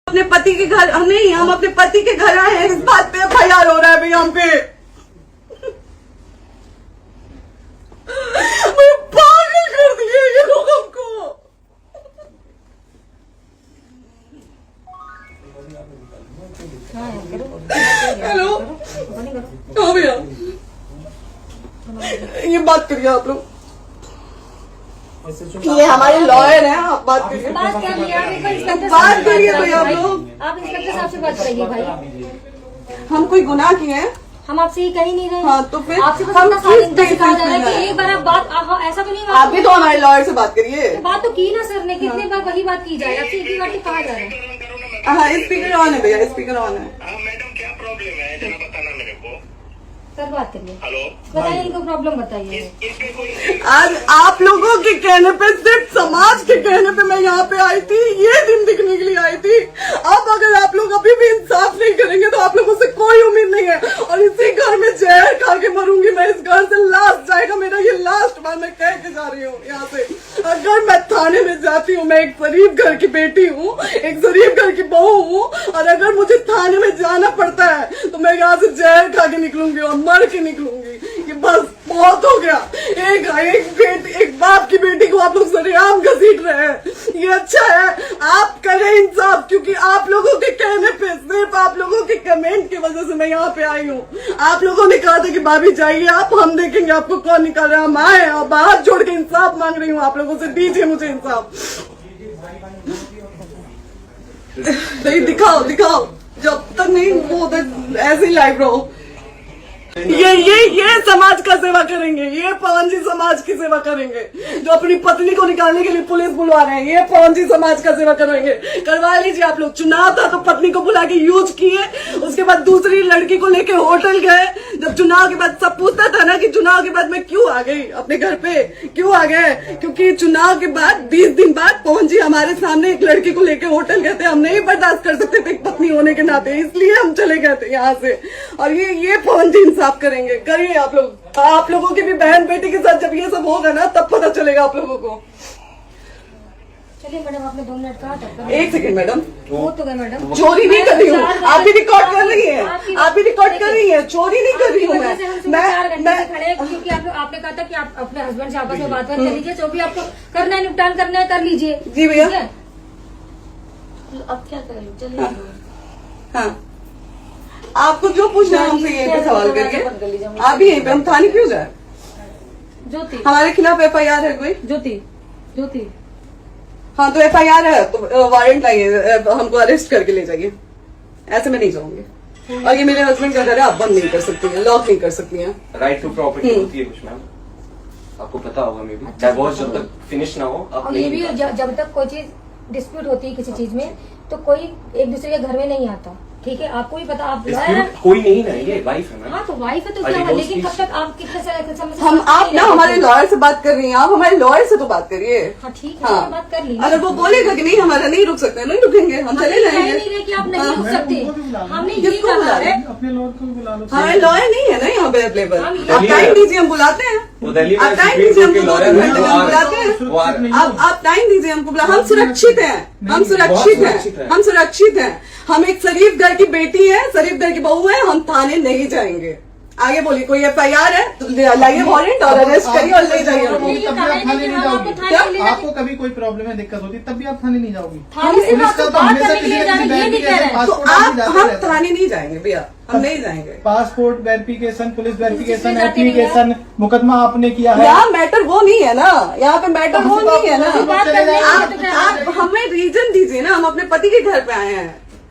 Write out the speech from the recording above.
अपने पति के घर नहीं, हम अपने पति के घर आए हैं, इस बात पे FIR हो रहा है भैया हम पे। पागल कर दिए ये लोग हमको। हेलो हाँ भैया, ये बात करिए आप लोग, ये हमारे लॉयर हैं, आप बात करिए। बात कर लिया बात करिए भैया आप लोग। आप इंस्पेक्टर साहब से बात करिए भाई। हम कोई गुनाह किए हैं? हम आपसे ये कह ही नहीं रहे। हाँ तो फिर आपसे बस हम इतना साथ किस सिखा जा रहा है बेसिस पे कि एक बार आप बात ऐसा तो नहीं आप भी तो हमारे लॉयर से बात करिए। बात तो की ना सर ने, कितने बार वही बात की जाए, आपसे एक ही बार तो कहा जा रहा है। हाँ स्पीकर ऑन है भैया, स्पीकर ऑन है। मैडम क्या प्रॉब्लम है जरा बताना मेरे को। सर बात करिए, हेलो बताइए इनको प्रॉब्लम बताइए। इसके कोई आज आप लोगों के कहने पे, सिर्फ समाज के कहने पे मैं यहाँ पे आई थी, ये दिन दिखने के लिए आई थी। अब अगर आप लोग अभी भी इंसाफ नहीं करेंगे तो आप लोगों से कोई उम्मीद नहीं है, और इसी घर में जहर खा के मरूंगी मैं। इस घर से लास्ट जाएगा मेरा, ये लास्ट बार मैं कह के जा रही हूँ यहाँ से। अगर मैं थाने में जाती हूँ, मैं एक शरीफ घर की बेटी हूँ, एक शरीफ घर की बहू हूँ, और अगर मुझे थाने में जाना पड़ता है तो मैं यहाँ से जहर खा के निकलूंगी और मर के निकलूंगी। ये बस बहुत हो गया। एक बाप की बेटी को आप लोग सरेआम घसीट रहे हैं, ये अच्छा है? आप करें इंसाफ, क्योंकि आप लोगों के कहने पे, सिर्फ आप लोगों के कमेंट की वजह से मैं यहाँ पे आई हूँ। आप लोगों ने कहा था कि भाभी जाइए आप, हम देखेंगे आपको कौन निकाल रहा है। हम आए और हाथ जोड़ के इंसाफ मांग रही हूँ आप लोगों से, दीजिए मुझे इंसाफ। नहीं दिखाओ, जब तक नहीं वो ऐसे ही लाइव रहो। ये समाज का सेवा करेंगे, ये पवन जी समाज की सेवा करेंगे, जो अपनी पत्नी को निकालने के लिए पुलिस बुलवा रहे हैं। ये पवन जी समाज का सेवा करेंगे। करवा लीजिए आप लोग। चुनाव था तो पत्नी को बुला के यूज किए, उसके बाद दूसरी लड़की को लेके होटल गए। जब चुनाव के बाद सब पूछता था ना कि चुनाव के बाद मैं क्यों आ गई अपने घर पे, क्यों आ गए, क्योंकि चुनाव के बाद 20 दिन बाद पवन जी हमारे सामने एक लड़की को लेके होटल गए थे। हम नहीं बर्दाश्त कर सकते थे पत्नी होने के नाते, इसलिए हम चले गए थे यहाँ से। और ये पवन जी इंसाफ करेंगे। करिए आप लोग। आप लोगों की भी बहन बेटी के साथ जब ये सब होगा ना, तब पता चलेगा आप लोगों को। चलिए मैडम, आपने 2 मिनट कहा था। एक सेकंड मैडम, वो तो गए मैडम, चोरी नहीं कर रही हूँ। आप भी रिकॉर्ड कर रही हैं, आप भी रिकॉर्ड कर रही हैं। चोरी नहीं कर रही हूँ मैं। खड़े क्योंकि आपने कहा था कि आप अपने हस्बैंड से आपस में बात कर लीजिए, जो भी आपको करना है, निपटान करना है कर लीजिए। जी भैया। अब क्या करें, चलिए। हाँ आपको जो पूछना है हमसे यहीं पे सवाल करिए। आप भी यहीं पे, हम थाने क्यों जाए? ज्योति हमारे खिलाफ FIR है कोई? ज्योति हाँ तो FIR है तो वारंट लाइए, हमको अरेस्ट करके ले जाइए। ऐसे में नहीं जाऊंगी। और ये मेरे हस्बैंड का घर है, आप बंद नहीं कर सकती हैं, लॉक नहीं कर सकती हैं। राइट टू प्रॉपर्टी होती है कुछ मैम, आपको पता होगा। मे बी डाइवोर्स जब तक फिनिश ना हो आप और ये नहीं भी जब तक कोई चीज डिस्प्यूट होती है किसी चीज में, तो कोई एक दूसरे के घर में नहीं आता। ठीक है, आपको भी पता, आप कोई नहीं ना, ये वाइफ है मैम। हाँ तो वाइफ है तो क्या है, लेकिन कब तक आप कितने समय हम आप ना हमारे लॉयर से बात कर रही हैं, आप हमारे लॉयर से तो बात करिए। हाँ ठीक है, हाँ। बात कर ली। अगर वो बोलेगा कि नहीं हमारा नहीं रुक सकते, नहीं रुकेंगे, हम चले जाएंगे। नहीं रहे कि आप नहीं रुक सकते, हमने ये किसको कहा बुला है। रहे? अपने लॉयर को बुला लो। हमारे लॉयर नहीं है ना यहाँ पे अवेलेबल। हम आप टाइम दीजिए, हम बुलाते हैं। वो दिल्ली में आप टाइम सुप्रीम दीजिए, कोर्ट के हमको लॉयर 2 हैं, घंटे में वो हम बुलाते हैं। वो आ रहे हैं। आप टाइम दीजिए हमको बुला। हम सुरक्षित हैं, हम सुरक्षित हैं, हम सुरक्षित हैं। हम एक शरीफ घर की बेटी है, शरीफ घर की बहू है, हम थाने नहीं जाएंगे। आगे बोलिए, कोई FIR है तो लाइए वारंट और अरेस्ट करिए और ले जाइए हमको। तभी आप थाने नहीं जाओगी। क्या? आपको कभी कोई प्रॉब्लम है, दिक्कत होती, तब भी आप थाने नहीं जाओगी। थाने से पुलिस बात का तो बात हमेशा करने के किसी लिए न जा किसी रहे हैं, ये नहीं कह रहे हैं। तो पासपोर्ट आप जाते हम रहते हैं। थाने नहीं जाएंगे भैया, हम नहीं जाएंगे। पासपोर्ट वेरिफिकेशन, पुलिस वेरिफिकेशन, इसमें जाते नहीं एप्लीकेशन, मुकदमा आपने किया है। यहाँ मैटर वो नहीं है ना, यहाँ पे मैटर वो नहीं है ना। बात करने के लिए तो क्या- आप हमें रीजन दीजिए ना, हम अपने पति के घर पे आए हैं।